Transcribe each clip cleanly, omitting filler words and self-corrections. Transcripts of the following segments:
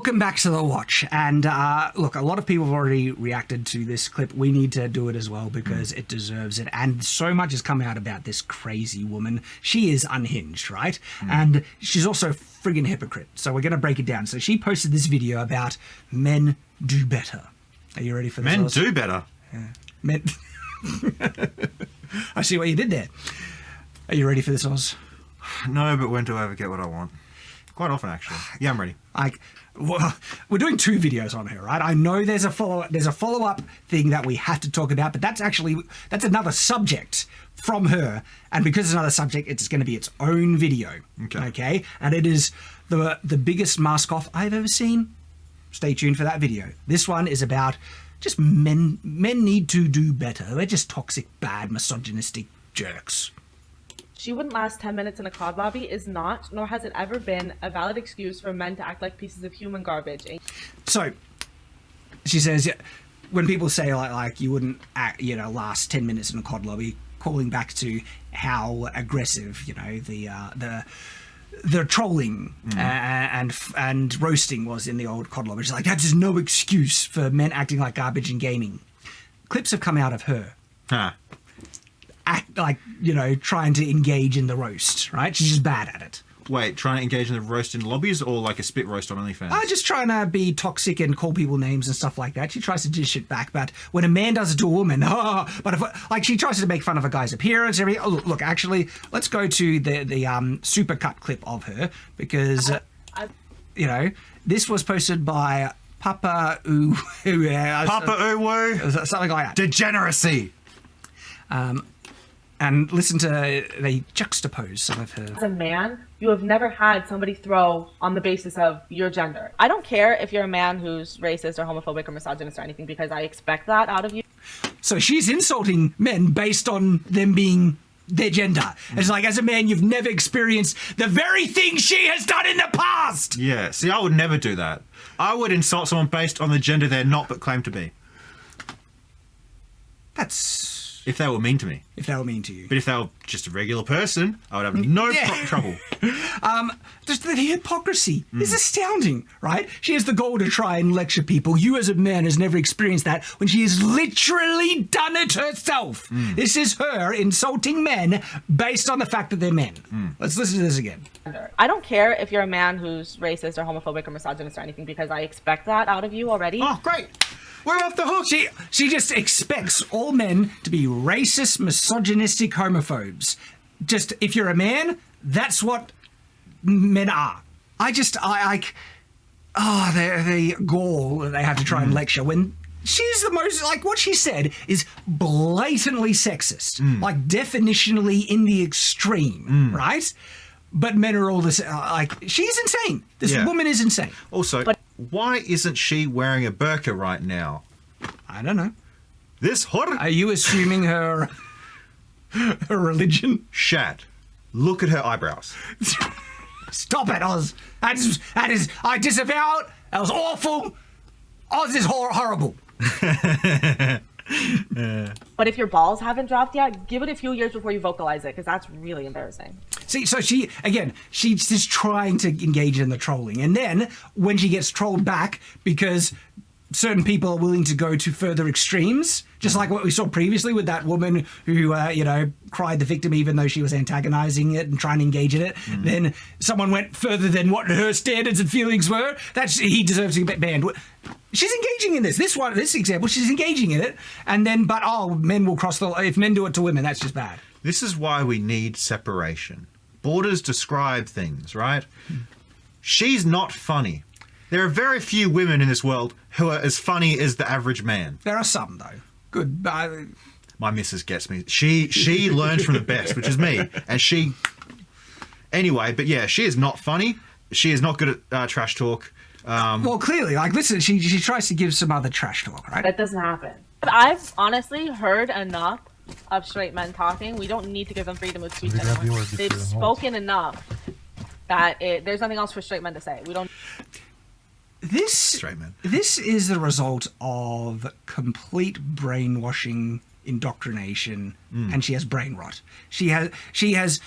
welcome back to The Watch. And look, a lot of people have already reacted to this clip. We need to do it as well because it deserves it. And so much has come out about this crazy woman. She is unhinged, right? And she's also a friggin' hypocrite. So we're going to break it down. So she posted this video about men do better. Are you ready for this? Men do better? Yeah. Men... I see what you did there. Are you ready for this, Oz? No, but when do I ever get what I want? Quite often, actually. Yeah, I'm ready. Well, we're doing 2 videos on her, right? I know there's a follow-up thing that we have to talk about, but that's another subject from her, and because it's another subject, it's going to be its own video. Okay? And it is the biggest mask-off I've ever seen. Stay tuned for that video. This one is about just men need to do better. They're just toxic, bad, misogynistic jerks. She wouldn't last 10 minutes in a COD lobby is not, nor has it ever been, a valid excuse for men to act like pieces of human garbage. So, she says, when people say like you wouldn't act, last 10 minutes in a COD lobby, calling back to how aggressive, the trolling and roasting was in the old COD lobby. She's like, that's just no excuse for men acting like garbage in gaming. Clips have come out of her. Act like, trying to engage in the roast, right? She's just bad at it. Wait, trying to engage in the roast in lobbies or like a spit roast on OnlyFans? Just trying to be toxic and call people names and stuff like that. She tries to dish it back, but when a man does it to a woman, but if, she tries to make fun of a guy's appearance, everything. Oh, look, actually, let's go to the supercut clip of her because, this was posted by Papa Uwu. Papa Uwu? Something like that. Degeneracy! And listen to they juxtapose some of her. As a man, you have never had somebody throw on the basis of your gender. I don't care if you're a man who's racist or homophobic or misogynist or anything because I expect that out of you. So she's insulting men based on them being their gender. It's like, as a man, you've never experienced the very thing she has done in the past. Yeah, see, I would never do that. I would insult someone based on the gender they're not but claim to be. That's... If they were mean to me. If they were mean to you. But if they were just a regular person, I would have no trouble. Just the hypocrisy is astounding, right? She has the goal to try and lecture people. You as a man has never experienced that when she has literally done it herself. This is her insulting men based on the fact that they're men. Let's listen to this again. I don't care if you're a man who's racist or homophobic or misogynist or anything because I expect that out of you already. Oh, great. We're off the hook. She just expects all men to be racist, misogynistic homophobes. Just, if you're a man, that's what men are. The gall that they have to try and lecture when she's the most, what she said is blatantly sexist. Definitionally in the extreme, right? But men are all this, she's insane. This woman is insane. Also, why isn't she wearing a burqa right now? I don't know. This hoodie? Are you assuming her religion? Shad, look at her eyebrows. Stop it, Oz. That is, I disavow it. That was awful. Oz is horrible. But if your balls haven't dropped yet, give it a few years before you vocalize it, because that's really embarrassing. See, so she's just trying to engage in the trolling. And then when she gets trolled back because certain people are willing to go to further extremes, just like what we saw previously with that woman who, cried the victim even though she was antagonizing it and trying to engage in it. Then someone went further than what her standards and feelings were. He deserves to get banned. She's engaging in this. This example, she's engaging in it. And then, men will cross the line. If men do it to women, that's just bad. This is why we need separation. Borders describe things, right? She's not funny. There are very few women in this world who are as funny as the average man. There are some, though. Good. My missus gets me. She learns from the best, which is me. And she... Anyway, but yeah, she is not funny. She is not good at trash talk. Well, clearly, listen, she tries to give some other trash talk, right? That doesn't happen. I've honestly heard enough of straight men talking. We don't need to give them freedom of speech anymore. They've spoken enough that there's nothing else for straight men to say. We don't... This is the result of complete brainwashing, indoctrination, and she has brain rot. She has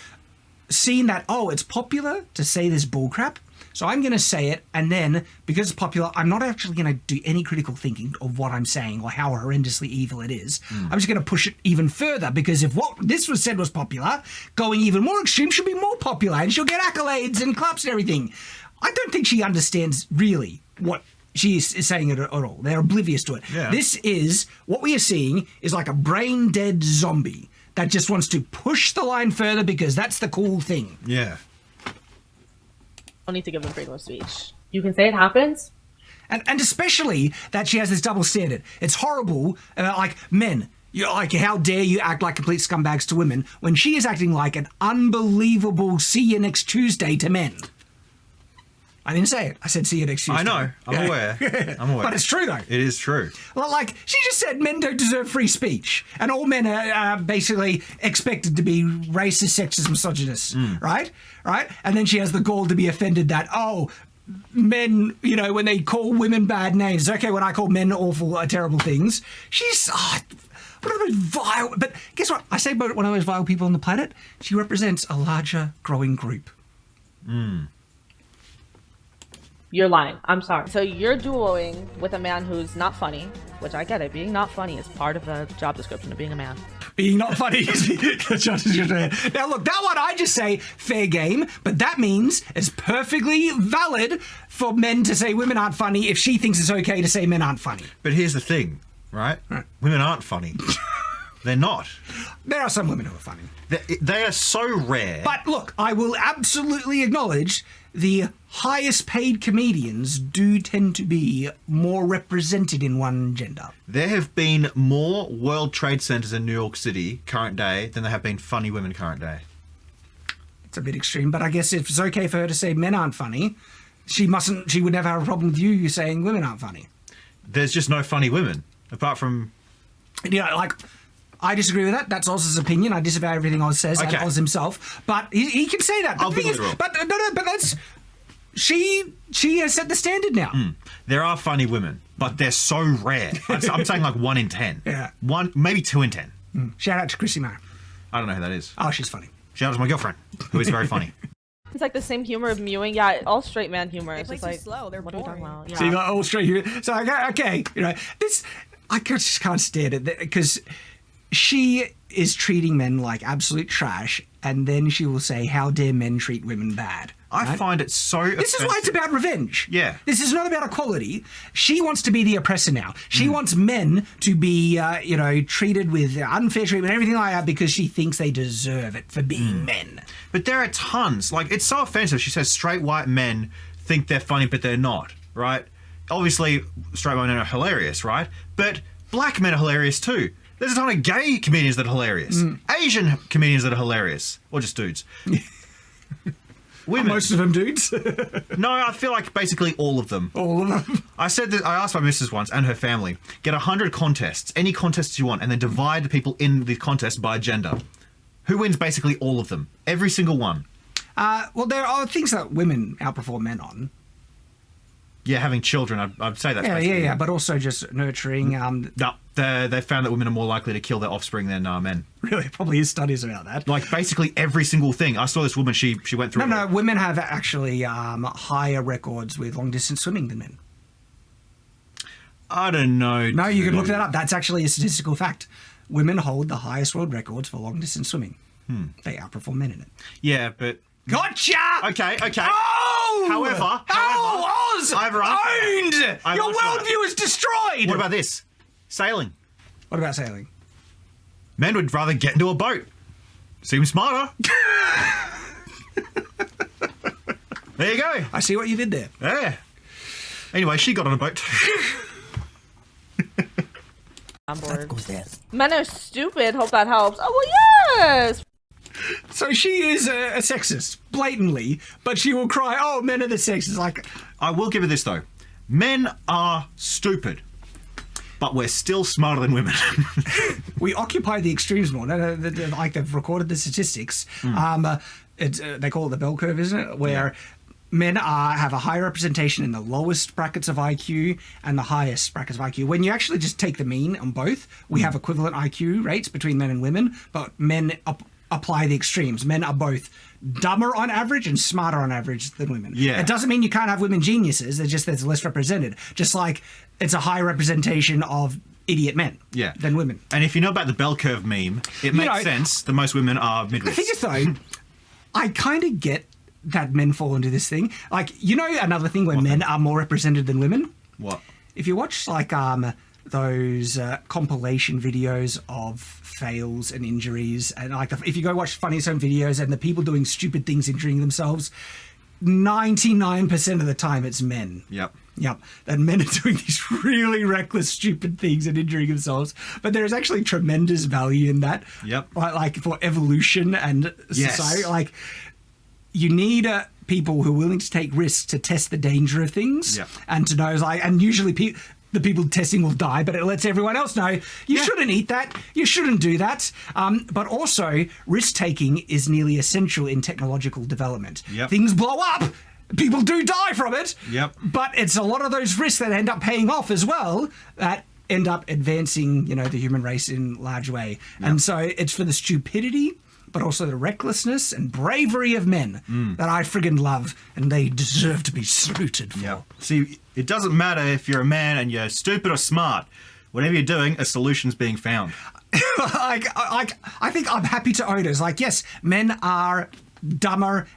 seen that, it's popular to say this bullcrap, So I'm going to say it, and then, because it's popular, I'm not actually going to do any critical thinking of what I'm saying or how horrendously evil it is. I'm just going to push it even further, because if what this was said was popular, going even more extreme should be more popular, and she'll get accolades and claps and everything. I don't think she understands really what she is saying at all. They're oblivious to it. Yeah. This is, what we are seeing is like a brain-dead zombie that just wants to push the line further because that's the cool thing. Yeah. Don't need to give them freedom of speech. You can say it happens. And especially that she has this double standard. It's horrible. Like, men, you're like, how dare you act like complete scumbags to women when she is acting like an unbelievable see you next Tuesday to men. I didn't say it. I said see you next Tuesday. I know. I'm aware. I'm aware. But it's true, though. It is true. Well, like, she just said men don't deserve free speech. And all men are basically expected to be racist, sexist, misogynists, right? Right? And then she has the gall to be offended that, oh, men, you know, when they call women bad names, it's okay when I call men awful, terrible things. She's... one of the most vile... But guess what? I say about one of the most vile people on the planet. She represents a larger, growing group. You're lying. I'm sorry. So you're duoing with a man who's not funny, which I get it. Being not funny is part of the job description of being a man. Being not funny is the job description. Now, look, that one I just say fair game, but that means it's perfectly valid for men to say women aren't funny if she thinks it's okay to say men aren't funny. But here's the thing, right? Women aren't funny. They're not. There are some women who are funny. They are so rare. But look, I will absolutely acknowledge the highest paid comedians do tend to be more represented in one gender. There have been more World Trade Centers in New York City current day than there have been funny women current day. It's a bit extreme, but I guess if it's okay for her to say men aren't funny, she would never have a problem with you saying women aren't funny. There's just no funny women, apart from... You know, like... I disagree with that. That's Oz's opinion. I disavow everything Oz says and Okay. Oz himself. But he can say that. I'll be literal. But that's... She has set the standard now. There are funny women, but they're so rare. I'm saying like 1 in 10. Yeah. Maybe 2 in 10. Shout out to Chrissy Moe. I don't know who that is. Oh, she's funny. Shout out to my girlfriend, who is very funny. It's like the same humor of mewing. Yeah, all straight man humor. It's They just play like, too slow. They're what are we boring. talking about? Yeah. See, like, all straight here. So, okay, you know, this... I just can't stand it because she is treating men like absolute trash, and then she will say, how dare men treat women bad. I right? find it so This is why it's about revenge. Yeah. This is not about equality. She wants to be the oppressor now. She wants men to be, treated with unfair treatment, everything like that, because she thinks they deserve it for being men. But there are tons. Like, it's so offensive. She says straight white men think they're funny, but they're not, right? Obviously, straight white men are hilarious, right? But black men are hilarious too. There's a ton of gay comedians that are hilarious. Asian comedians that are hilarious. Or just dudes. Women. Most of them dudes. No, I feel like basically all of them. All of them. I said that I asked my missus once and her family, get 100 contests, any contests you want, and then divide the people in the contest by gender. Who wins basically all of them? Every single one. Well, there are things that women outperform men on. Yeah, having children, I'd say that's basically... Yeah, but also just nurturing. No, they found that women are more likely to kill their offspring than men. Really, probably is studies about that. Like, basically every single thing. I saw this woman, she went through... No, women have actually higher records with long-distance swimming than men. I don't know. No, you can look that up. That's actually a statistical fact. Women hold the highest world records for long-distance swimming. They outperform men in it. Yeah, but... Gotcha! Okay. Oh! However, Oz! I've Owned! I've Your lost that. worldview is destroyed! What about this? Sailing. What about sailing? Men would rather get into a boat. Seems smarter. There you go. I see what you did there. Yeah. Anyway, she got on a boat. On board. Men are stupid. Hope that helps. Oh, well, yes! So she is a sexist, blatantly, but she will cry, oh, men are the sexist. Like, I will give her this, though. Men are stupid. But we're still smarter than women. we occupy the extremes more. Like, they've recorded the statistics. They call it the bell curve, isn't it? Where men have a higher representation in the lowest brackets of IQ and the highest brackets of IQ. When you actually just take the mean on both, we have equivalent IQ rates between men and women, but men apply the extremes. Men are both dumber on average and smarter on average than women. Yeah. It doesn't mean you can't have women geniuses. It's just there's less represented. Just like it's a higher representation of idiot men than women. And if you know about the bell curve meme, it makes sense that most women are midwits. The thing is, though, I kind of get that men fall into this thing. Like, you know, another thing where men are more represented than women? What? If you watch, like, those compilation videos of fails and injuries, and like if you go watch Funniest Home Videos and the people doing stupid things injuring themselves, 99% of the time it's men. Yep. And men are doing these really reckless, stupid things and injuring themselves. But there is actually tremendous value in that. Yep. Like for evolution and society. Like, you need people who are willing to take risks to test the danger of things and to know, like, and usually the people testing will die, but it lets everyone else know you shouldn't eat that, you shouldn't do that. But also, risk-taking is nearly essential in technological development. Things blow up, people do die from it, but it's a lot of those risks that end up paying off as well that end up advancing, you know, the human race in a large way. And so it's for the stupidity, but also the recklessness and bravery of men that I friggin' love, and they deserve to be saluted for. See, it doesn't matter if you're a man and you're stupid or smart. Whatever you're doing, a solution's being found. I think I'm happy to own it. It's like, yes, men are dumber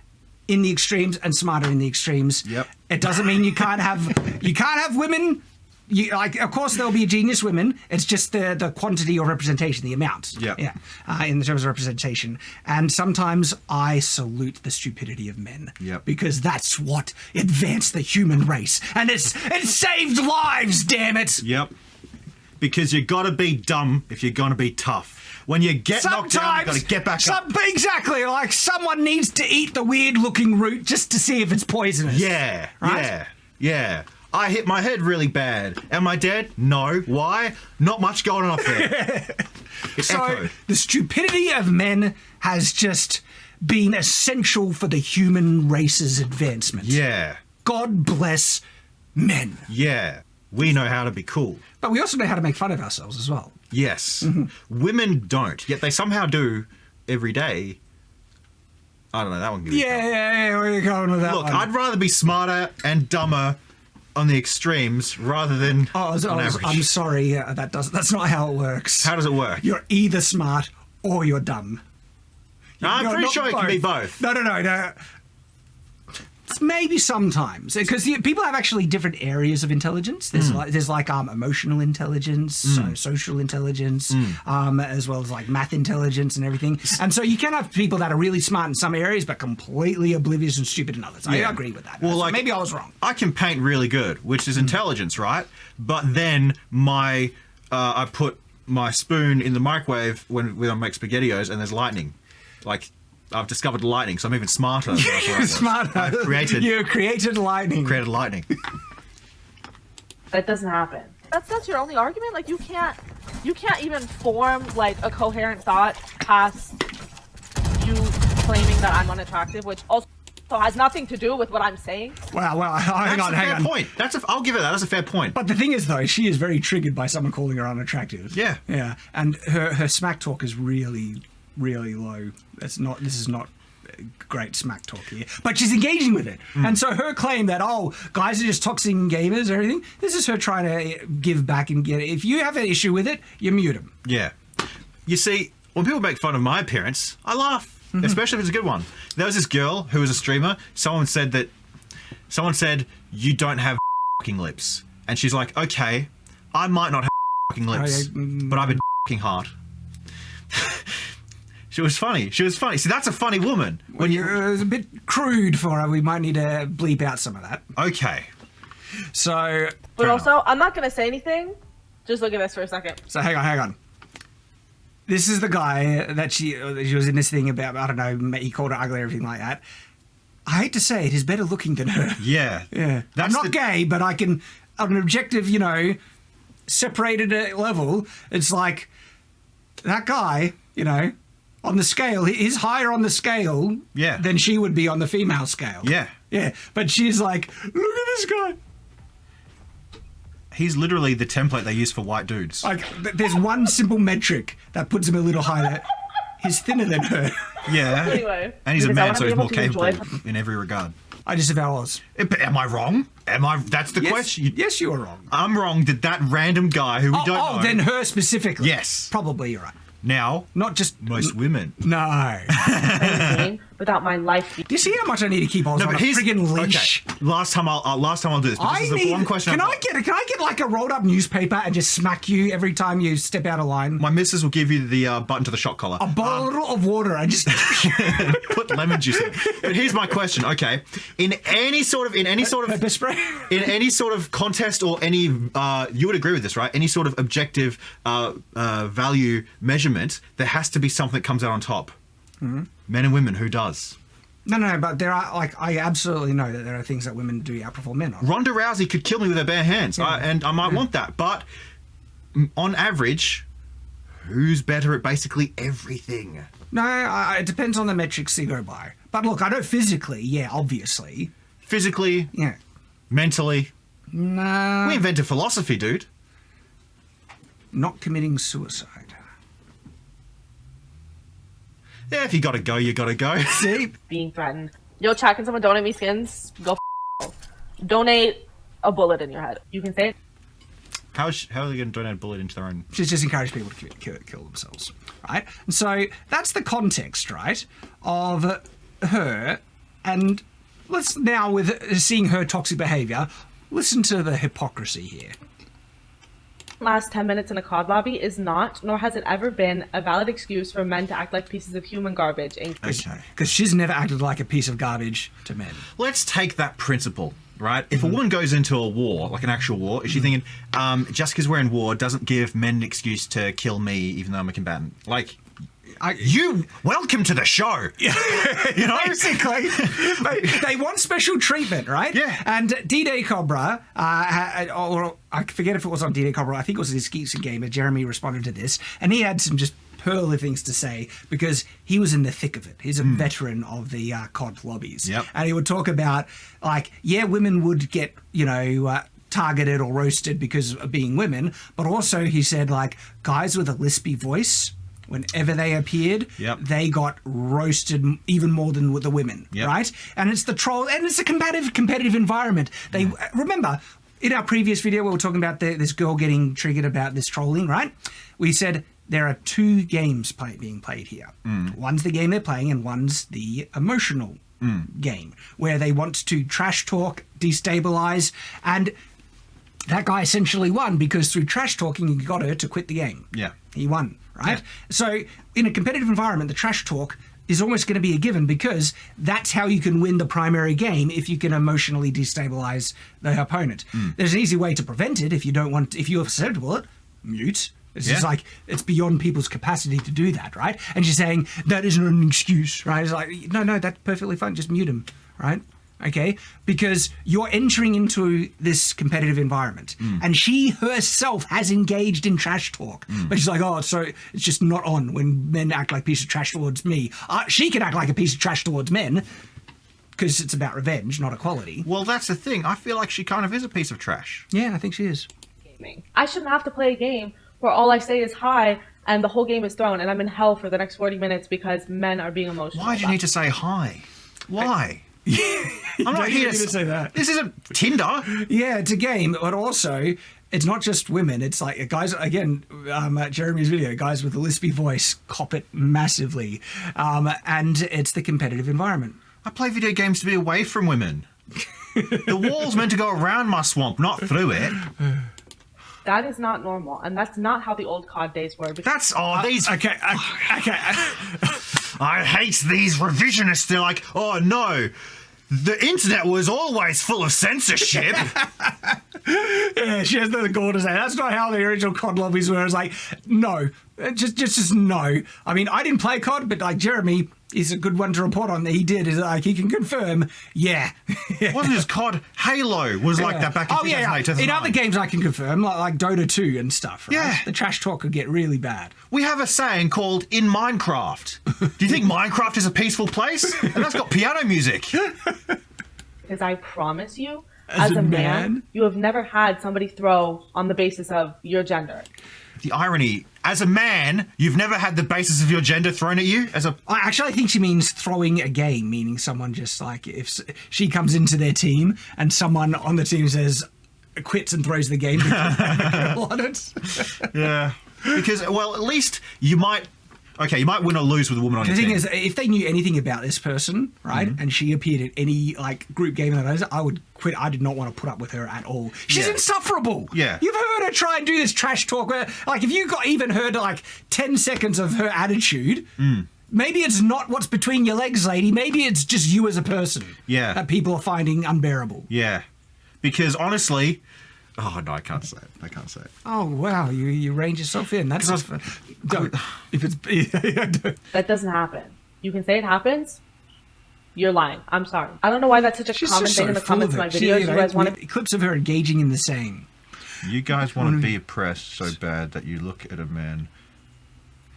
in the extremes and smarter in the extremes. It doesn't mean you can't have women. Of course, there'll be genius women. It's just the quantity or representation, the amount. In terms of representation. And sometimes I salute the stupidity of men. Because that's what advanced the human race. And it saved lives, damn it! Because you gotta be dumb if you're gonna be tough. When you get knocked down, you gotta get back up. Exactly, like someone needs to eat the weird-looking root just to see if it's poisonous. Yeah. I hit my head really bad. Am I dead? No. Why? Not much going on up there. So the stupidity of men has just been essential for the human race's advancement. God bless men. We know how to be cool. But we also know how to make fun of ourselves as well. Yes. Women don't, yet they somehow do every day. I don't know, that one can be where are you going with that one? Look, I'd rather be smarter and dumber on the extremes rather than on average. I'm sorry, that's not how it works. How does it work? You're either smart or you're dumb. I'm pretty sure it can be both. No. Maybe sometimes, because people have actually different areas of intelligence. There's like emotional intelligence, social intelligence, as well as like math intelligence and everything. And so you can have people that are really smart in some areas but completely oblivious and stupid in others. I agree with that. Well, so maybe I was wrong. I can paint really good, which is intelligence, right? But then I put my spoon in the microwave when I make SpaghettiOs and there's lightning. Like, I've discovered lightning, so I'm even smarter. Smarter. You created lightning. Created lightning. That doesn't happen. That's your only argument? Like, you can't even form like a coherent thought past you claiming that I'm unattractive, which also has nothing to do with what I'm saying. Well, hang on. Fair point. I'll give it that. That's a fair point. But the thing is, though, she is very triggered by someone calling her unattractive. Yeah. And her smack talk is really, really low. This is not great smack talk here, but she's engaging with it. And so her claim that guys are just toxic gamers or everything, this is her trying to give back and get it. If you have an issue with it, you mute them. You see, when people make fun of my appearance, I laugh, especially if it's a good one. There was this girl who was a streamer. Someone said you don't have fucking lips, and she's like, okay, I might not have fucking lips, but I've been fucking hard. She was funny. See, that's a funny woman. It was a bit crude for her. We might need to bleep out some of that. Okay. So... But also, I'm not going to say anything. Just look at this for a second. So hang on. This is the guy that she was in this thing about, I don't know, he called her ugly or everything like that. I hate to say it, he's better looking than her. Yeah. I'm not gay, but I can, on an objective, separated level, it's like, that guy, on the scale, he's higher on the scale than she would be on the female scale. Yeah. But she's like, look at this guy. He's literally the template they use for white dudes. Like, there's one simple metric that puts him a little higher. He's thinner than her. Yeah. Anyway, And he's a because I man, wanna so be he's able more to capable enjoy- in every regard. I disavow Oz. Am I wrong? That's the question. Yes, you are wrong. I'm wrong. Did that random guy who we don't know? Then her specifically. Yes. Probably you're right. Now, Not just most women. No. anything without my life. Do you see how much I need to keep Oz on a here's- friggin' leash? Okay. Last time I'll do this. But this is the one question. Can I get like a rolled up newspaper and just smack you every time you step out of line? My missus will give you the button to the shot collar. A bottle of water and just Put lemon juice in it. But here's my question. Okay, in any sort pepper spray. in any sort of contest or any you would agree with this, right? Any sort of objective value measurement, there has to be something that comes out on top. Mm-hmm. Men and women, who does? No, but there are, like, I absolutely know that there are things that women do outperform men on. Ronda Rousey could kill me with her bare hands, and I might want that. But on average, who's better at basically everything? No, it depends on the metrics you go by. But look, I know physically, yeah, obviously. Physically, Yeah. mentally. No. We invented philosophy, dude. Not committing suicide. Yeah, if you gotta go, you gotta go. See? Being threatened. Yo, chat, can someone donate me skins? Go donate a bullet in your head. You can say it. How are they going to donate a bullet into their own? She's just encouraged people to kill themselves, right? And so that's the context, right, of her. And let's now, with seeing her toxic behaviour, listen to the hypocrisy here. Last 10 minutes in a COD lobby is not, nor has it ever been, a valid excuse for men to act like pieces of human garbage. Okay. Because she's never acted like a piece of garbage to men. Let's take that principle, right? If a woman goes into a war, like an actual war, is she thinking, just because we're in war doesn't give men an excuse to kill me even though I'm a combatant? Like, welcome to the show. You know? Basically, they want special treatment, right? Yeah. And D-Day Cobra, or I forget if it was on D-Day Cobra, I think it was his Sexism game, Jeremy responded to this, and he had some just pearly things to say because he was in the thick of it. He's a veteran of the COD lobbies. Yep. And he would talk about, like, yeah, women would get, targeted or roasted because of being women, but also he said, like, guys with a lispy voice, whenever they appeared, they got roasted even more than with the women, right? And it's the troll, and it's a competitive environment. They remember in our previous video we were talking about this girl getting triggered about this trolling, right? We said there are two games being played here. One's the game they're playing, and one's the emotional game where they want to trash talk, destabilize, and that guy essentially won because through trash talking he got her to quit the game. Yeah. He won, right? Yeah. So in a competitive environment, the trash talk is almost going to be a given because that's how you can win the primary game if you can emotionally destabilize the opponent. There's an easy way to prevent it if you're susceptible to it, mute. It's just like, it's beyond people's capacity to do that, right? And she's saying, that isn't an excuse, right? It's like, no, that's perfectly fine, just mute him, right? Okay, because you're entering into this competitive environment, and she herself has engaged in trash talk. But she's like, oh, so it's just not on when men act like pieces of trash towards me. She can act like a piece of trash towards men because it's about revenge, not equality. Well, that's the thing. I feel like she kind of is a piece of trash. Yeah, I think she is. I shouldn't have to play a game where all I say is hi and the whole game is thrown and I'm in hell for the next 40 minutes because men are being emotional. Why do you need to say hi? Why? I'm not here to say that. This isn't Tinder. Yeah, it's a game, but also it's not just women. It's like guys, again, Jeremy's video, guys with a lispy voice cop it massively. And it's the competitive environment. I play video games to be away from women. The wall's meant to go around my swamp, not through it. That is not normal, and that's not how the old COD days were. That's these. Okay. I hate these revisionists. They're like, oh no, the internet was always full of censorship. Yeah, she has the gall to say that's not how the original COD lobbies were. It's like, no, just no. I mean, I didn't play COD, but like Jeremy is a good one to report on. He did. Is like he can confirm. Yeah, It wasn't just COD. Halo was like that back in 2008. 2009. In other games, I can confirm, like Dota 2 and stuff. Right? Yeah, the trash talk could get really bad. We have a saying called "in Minecraft." Do you think Minecraft is a peaceful place? And that's got piano music. Because I promise you, as a man, you have never had somebody throw on the basis of your gender. The irony, as a man, you've never had the basis of your gender thrown at you as a... Actually, I think she means throwing a game, meaning someone just like, if she comes into their team and someone on the team says, quits and throws the game because they have a girl on it. Yeah. Because, well, at least you might... Okay, you might win or lose with a woman on your team. The thing is, if they knew anything about this person, right, and she appeared at any like group game that I would quit. I did not want to put up with her at all. She's insufferable. Yeah. You've heard her try and do this trash talk where, like, if you got even heard like 10 seconds of her attitude, maybe it's not what's between your legs, lady. Maybe it's just you as a person. Yeah. That people are finding unbearable. Yeah. Because honestly... Oh, no, I can't say it. I can't say it. Oh, wow. You range yourself in. That's just... Don't. If it's... That doesn't happen. You can say it happens. You're lying. I'm sorry. I don't know why that's such a common thing in the comments of my videos. You guys want to... Clips of her engaging in the same. You guys want to be oppressed so bad that you look at a man...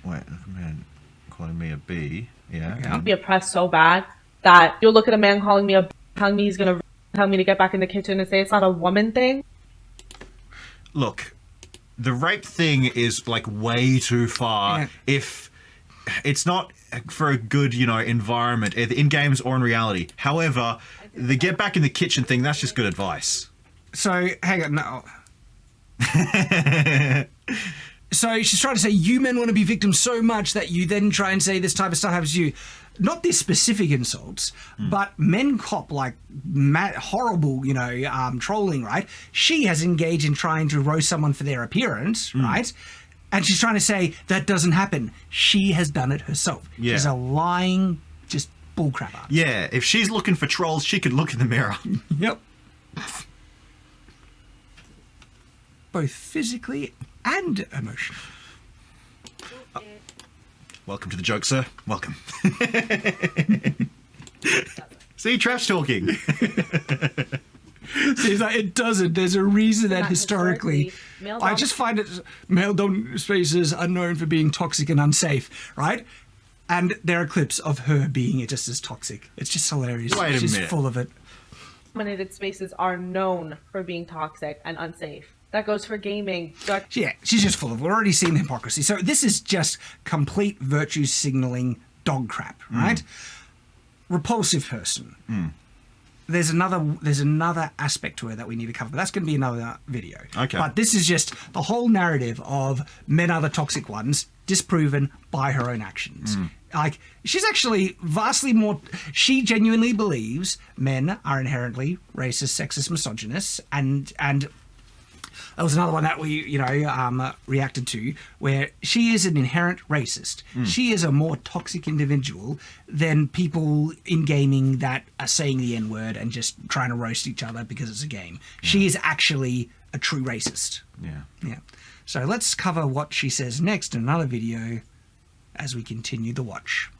Wait, a man calling me a B. Yeah. Be oppressed so bad that you'll look at a man calling me a B, telling me he's going to tell me to get back in the kitchen and say it's not a woman thing. Look, the rape thing is like way too far if it's not for a good, environment, either in games or in reality. However, the get back in the kitchen thing, that's just good advice. So, hang on, no. So she's trying to say you men want to be victims so much that you then try and say this type of stuff happens to you. Not this specific insults, but men cop like horrible, trolling, right? She has engaged in trying to roast someone for their appearance, right? And she's trying to say that doesn't happen. She has done it herself. Yeah. She's a lying, just bullcrap artist. Yeah, if she's looking for trolls, she could look in the mirror. Yep. Both physically and emotionally. Welcome to the joke, sir. Welcome. See, trash talking. See, like, it doesn't. There's a reason that historically male I just find it male dominant spaces are known for being toxic and unsafe, right? And there are clips of her being just as toxic. It's just hilarious. Wait a She's minute. full of it. Dominated spaces are known for being toxic and unsafe. That goes for gaming. Yeah, she's just full of it. We've already seen the hypocrisy. So this is just complete virtue signaling dog crap, right? Repulsive person. There's another aspect to her that we need to cover, but that's going to be another video. Okay. But this is just the whole narrative of men are the toxic ones, disproven by her own actions. Like, she's actually vastly more... She genuinely believes men are inherently racist, sexist, misogynist, and that was another one that we, reacted to, where she is an inherent racist. She is a more toxic individual than people in gaming that are saying the N-word and just trying to roast each other because it's a game. Yeah. She is actually a true racist. Yeah. So let's cover what she says next in another video as we continue the watch.